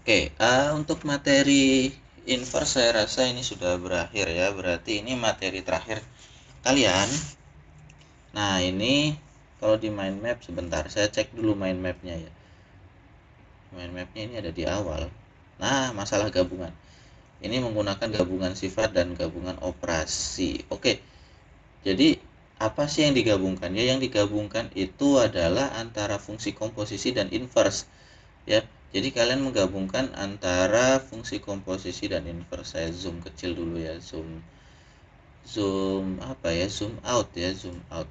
Oke, untuk materi inverse saya rasa ini sudah berakhir ya. Berarti ini materi terakhir kalian. Nah, ini kalau di mind map sebentar, saya cek dulu mind mapnya ya. Mind mapnya ini ada di awal. Nah, masalah gabungan. Ini menggunakan gabungan sifat dan gabungan operasi. Oke, jadi apa sih yang digabungkan? Ya, yang digabungkan itu adalah antara fungsi komposisi dan inverse. Ya, jadi kalian menggabungkan antara fungsi komposisi dan inverse. Saya zoom kecil dulu ya, zoom zoom apa ya, zoom out ya, zoom out.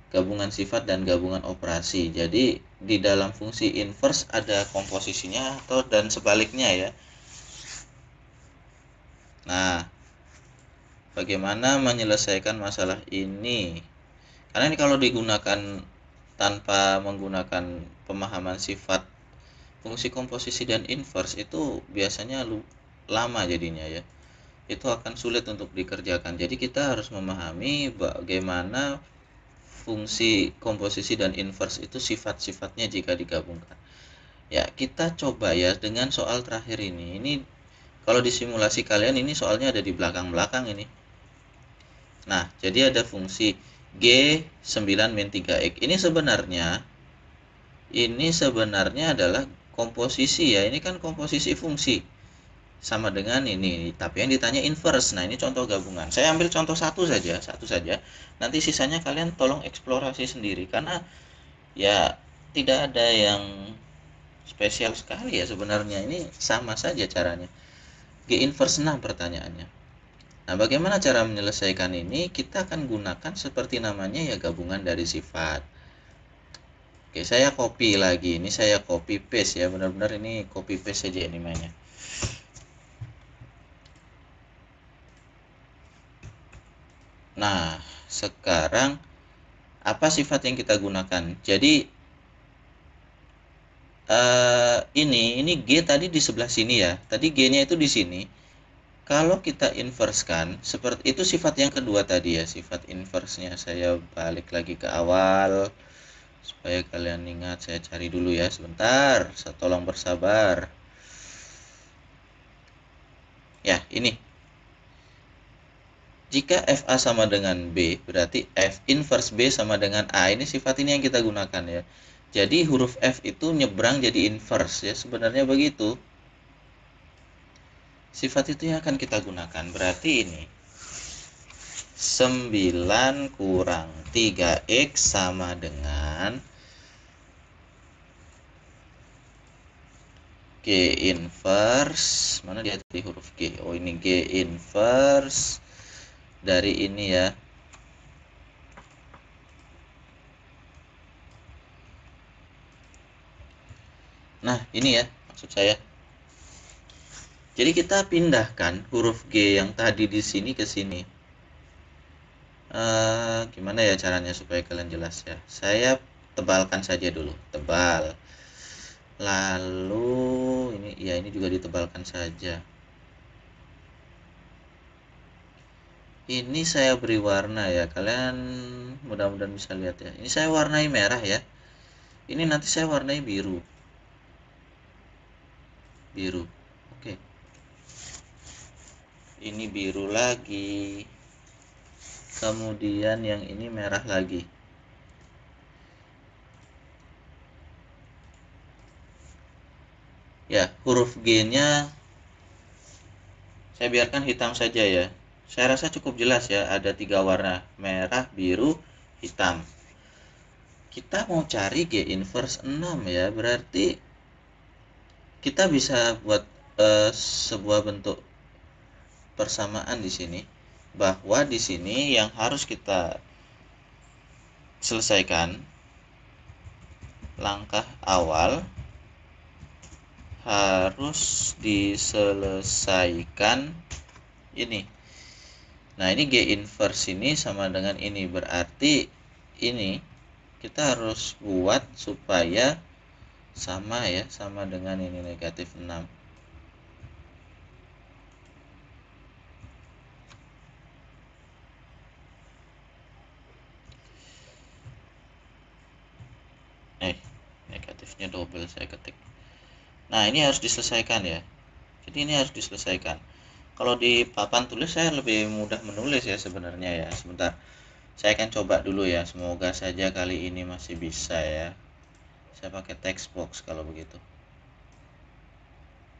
Gabungan sifat dan gabungan operasi. Jadi di dalam fungsi inverse ada komposisinya atau dan sebaliknya ya. Nah, bagaimana menyelesaikan masalah ini? Karena ini kalau digunakan tanpa menggunakan pemahaman sifat fungsi komposisi dan inverse itu biasanya lama jadinya ya. Itu akan sulit untuk dikerjakan. Jadi kita harus memahami bagaimana fungsi komposisi dan inverse itu sifat-sifatnya jika digabungkan. Ya, kita coba ya dengan soal terakhir ini. Ini kalau di simulasi kalian ini soalnya ada di belakang-belakang ini. Nah, jadi ada fungsi G9-3X. Ini sebenarnya adalah komposisi ya. Ini kan komposisi fungsi. Sama dengan ini, tapi yang ditanya inverse. Nah, ini contoh gabungan. Saya ambil contoh satu saja. Nanti sisanya kalian tolong eksplorasi sendiri karena ya tidak ada yang spesial sekali ya sebenarnya. Ini sama saja caranya. G inverse 6 pertanyaannya. Nah, bagaimana cara menyelesaikan ini? Kita akan gunakan seperti namanya ya gabungan dari sifat. Oke, saya copy lagi. Ini saya copy paste ya. Benar-benar ini copy paste saja ini mainnya. Nah, sekarang apa sifat yang kita gunakan? Jadi ini G tadi di sebelah sini ya. Tadi G-nya itu di sini. Kalau kita inverse-kan, seperti itu sifat yang kedua tadi ya, sifat inverse-nya. Saya balik lagi ke awal supaya kalian ingat. Saya cari dulu ya sebentar. Tolong bersabar. Ya, ini. Jika FA sama dengan B, berarti F inverse B sama dengan A. Ini sifat ini yang kita gunakan ya. Jadi huruf F itu nyebrang jadi inverse ya. Sebenarnya begitu. Sifat itu yang akan kita gunakan. Berarti ini 9 kurang 3X sama dengan G inverse. Mana dia tadi huruf G? Oh, ini G inverse dari ini ya. Nah, ini ya maksud saya. Jadi kita pindahkan huruf G yang tadi di sini ke sini. Gimana ya caranya supaya kalian jelas ya? Saya tebalkan saja dulu, tebal. Lalu ini juga ditebalkan saja. Ini saya beri warna ya, kalian mudah-mudahan bisa lihat ya. Ini saya warnai merah ya. Ini nanti saya warnai biru. Biru. Oke. Ini biru lagi. Kemudian yang ini merah lagi. Ya, huruf G-nya saya biarkan hitam saja ya. Saya rasa cukup jelas ya, ada 3 warna, merah, biru, hitam. Kita mau cari G inverse 6 ya, berarti kita bisa buat sebuah bentuk persamaan di sini, bahwa di sini yang harus kita selesaikan langkah awal harus diselesaikan ini. Nah, ini G inverse ini sama dengan ini, berarti ini kita harus buat supaya sama ya, sama dengan ini negatif 6. Negatifnya double saya ketik. Nah, ini harus diselesaikan ya. Jadi ini harus diselesaikan. Kalau di papan tulis saya lebih mudah menulis ya sebenarnya ya. Sebentar. Saya akan coba dulu ya. Semoga saja kali ini masih bisa ya. Saya pakai text box kalau begitu.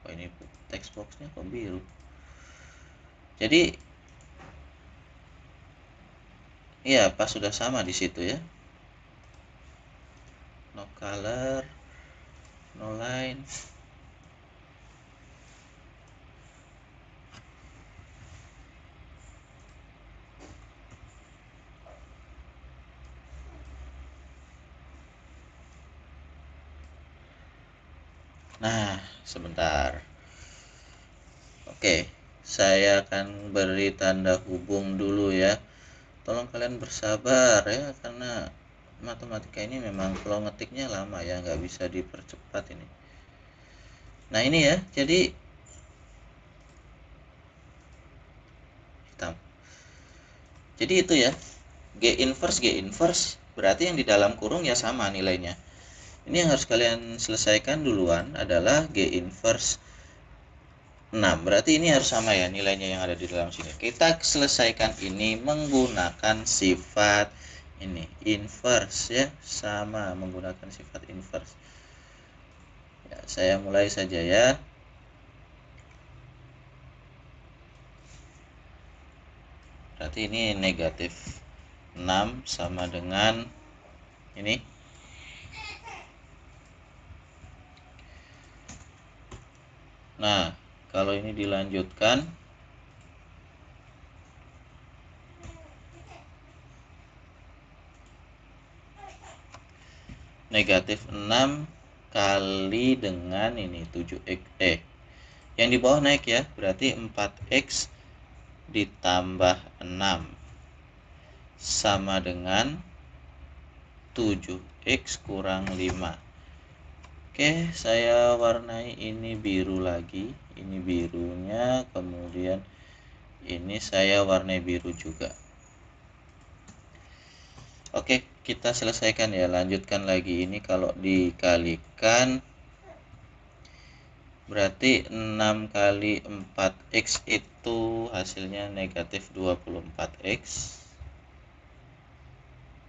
Oh, ini text boxnya kok biru. Jadi iya, pas sudah sama di situ ya. No color, no line. Nah, sebentar. Oke, saya akan beri tanda hubung dulu ya. Tolong kalian bersabar ya, karena matematika ini memang kalau ngetiknya lama ya, nggak bisa dipercepat ini. Nah ini ya, jadi hitam. Jadi itu ya, G inverse berarti yang di dalam kurung ya sama nilainya. Ini yang harus kalian selesaikan duluan adalah G inverse 6. Berarti ini harus sama ya nilainya yang ada di dalam sini. Kita selesaikan ini menggunakan sifat ini inverse ya, sama menggunakan sifat inverse. Ya, saya mulai saja ya. Berarti ini negatif 6 sama dengan ini. Nah, kalau ini dilanjutkan negatif 6 kali dengan ini 7x yang di bawah naik ya, berarti 4x ditambah 6 sama dengan 7x kurang 5. Oke, saya warnai ini biru lagi. Ini birunya, kemudian ini saya warnai biru juga. Oke, kita selesaikan ya. Lanjutkan lagi ini kalau dikalikan berarti 6 kali 4x itu hasilnya negatif 24x.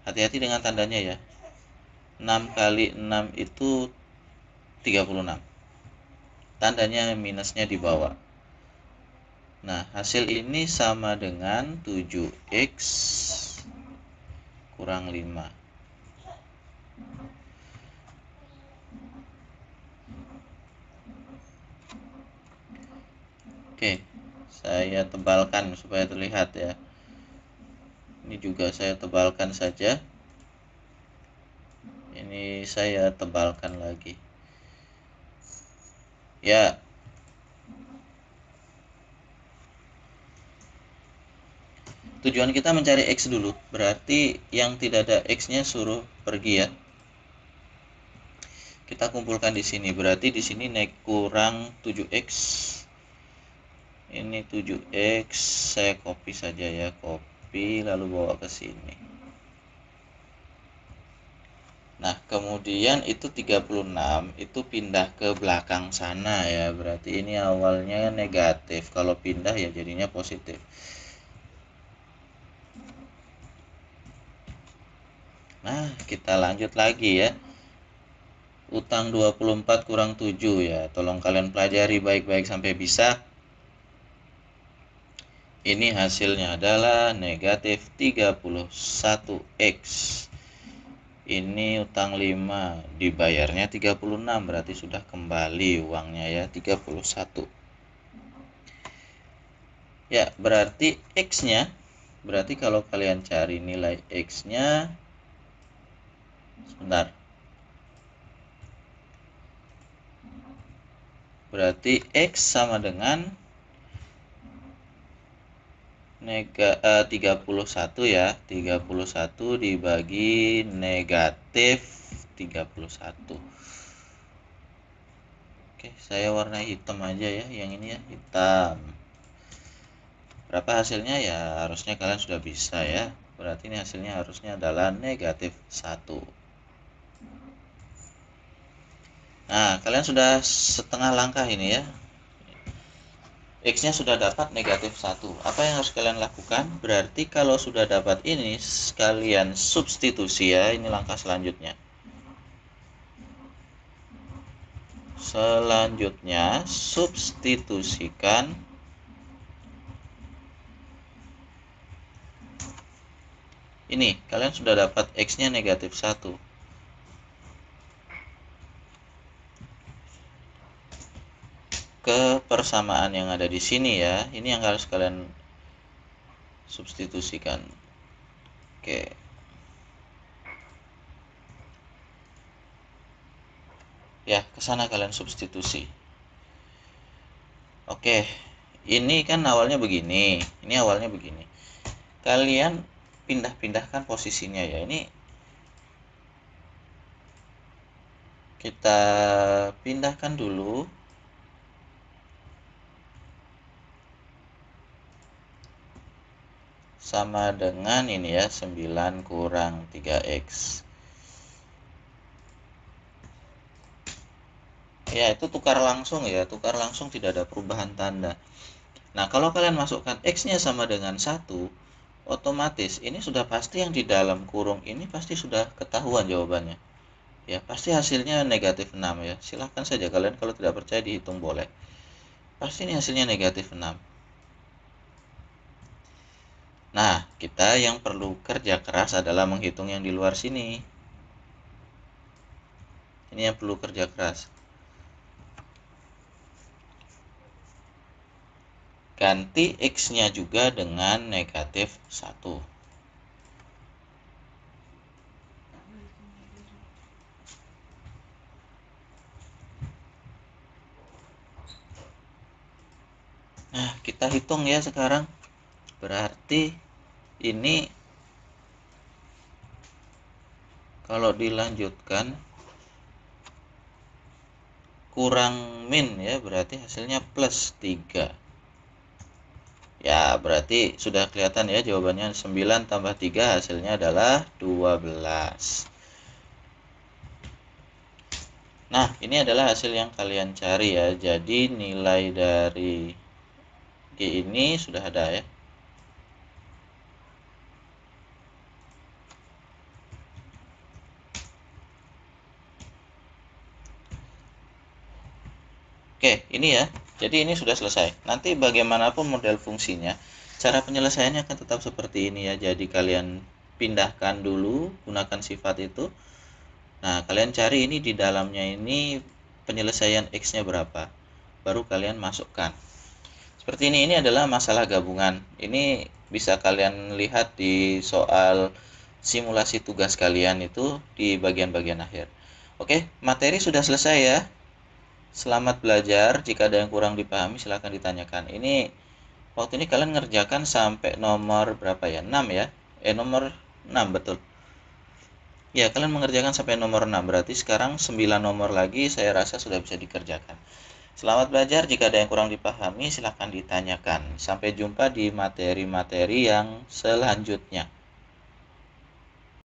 Hati-hati dengan tandanya ya. 6 kali 6 itu 36. Tandanya minusnya di bawah. Nah, hasil ini sama dengan 7x kurang 5. Oke, saya tebalkan supaya terlihat ya. Ini juga saya tebalkan saja. Ini saya tebalkan lagi. Ya. Tujuan kita mencari X dulu. Berarti yang tidak ada X-nya suruh pergi ya. Kita kumpulkan di sini. Berarti di sini naik kurang 7X. Ini 7X, saya copy saja ya, copy lalu bawa ke sini. Nah, kemudian itu 36 itu pindah ke belakang sana ya. Berarti ini awalnya negatif. Kalau pindah ya jadinya positif. Nah, kita lanjut lagi ya. Utang 24 kurang 7 ya. Tolong kalian pelajari baik-baik sampai bisa. Ini hasilnya adalah negatif 31x. Ini utang 5, dibayarnya 36, berarti sudah kembali uangnya ya, 31. Ya, berarti X-nya, berarti kalau kalian cari nilai X-nya, sebentar. Berarti X sama dengan 31 ya, 31 dibagi negatif 31. Oke, saya warna hitam aja ya, yang ini ya, hitam. Berapa hasilnya ya, harusnya kalian sudah bisa ya. Berarti ini hasilnya harusnya adalah negatif 1. Nah, kalian sudah setengah langkah ini ya. X-nya sudah dapat negatif 1. Apa yang harus kalian lakukan? Berarti kalau sudah dapat ini, kalian substitusi ya. Ini langkah selanjutnya. Selanjutnya, substitusikan ini. Kalian sudah dapat X-nya negatif 1. Ke persamaan yang ada di sini ya. Ini yang harus kalian substitusikan. Oke. Ya, ke sana kalian substitusi. Oke. Ini kan awalnya begini. Ini awalnya begini. Kalian pindah-pindahkan posisinya ya. Ini kita pindahkan dulu. Sama dengan ini ya, 9 kurang 3X. Ya, itu tukar langsung ya, tukar langsung tidak ada perubahan tanda. Nah, kalau kalian masukkan X-nya sama dengan 1, otomatis ini sudah pasti yang di dalam kurung ini pasti sudah ketahuan jawabannya. Ya, pasti hasilnya negatif 6 ya. Silahkan saja kalian kalau tidak percaya dihitung boleh. Pasti ini hasilnya negatif 6. Nah, kita yang perlu kerja keras adalah menghitung yang di luar sini. Ini yang perlu kerja keras. Ganti X-nya juga dengan negatif 1. Nah, kita hitung ya sekarang. Berarti ini kalau dilanjutkan kurang min ya, berarti hasilnya plus 3. Ya, berarti sudah kelihatan ya jawabannya 9 tambah 3 hasilnya adalah 12. Nah, ini adalah hasil yang kalian cari ya. Jadi nilai dari G ini sudah ada ya. Oke, ini ya. Jadi ini sudah selesai. Nanti bagaimanapun model fungsinya, cara penyelesaiannya akan tetap seperti ini ya. Jadi kalian pindahkan dulu, gunakan sifat itu. Nah, kalian cari ini di dalamnya ini penyelesaian X-nya berapa. Baru kalian masukkan. Seperti ini adalah masalah gabungan. Ini bisa kalian lihat di soal simulasi tugas kalian itu di bagian-bagian akhir. Oke, materi sudah selesai ya. Selamat belajar. Jika ada yang kurang dipahami silahkan ditanyakan. Ini waktu ini kalian ngerjakan sampai nomor berapa ya? 6 ya? Nomor 6 betul. Ya, kalian mengerjakan sampai nomor 6. Berarti sekarang 9 nomor lagi saya rasa sudah bisa dikerjakan. Selamat belajar. Jika ada yang kurang dipahami silahkan ditanyakan. Sampai jumpa di materi-materi yang selanjutnya.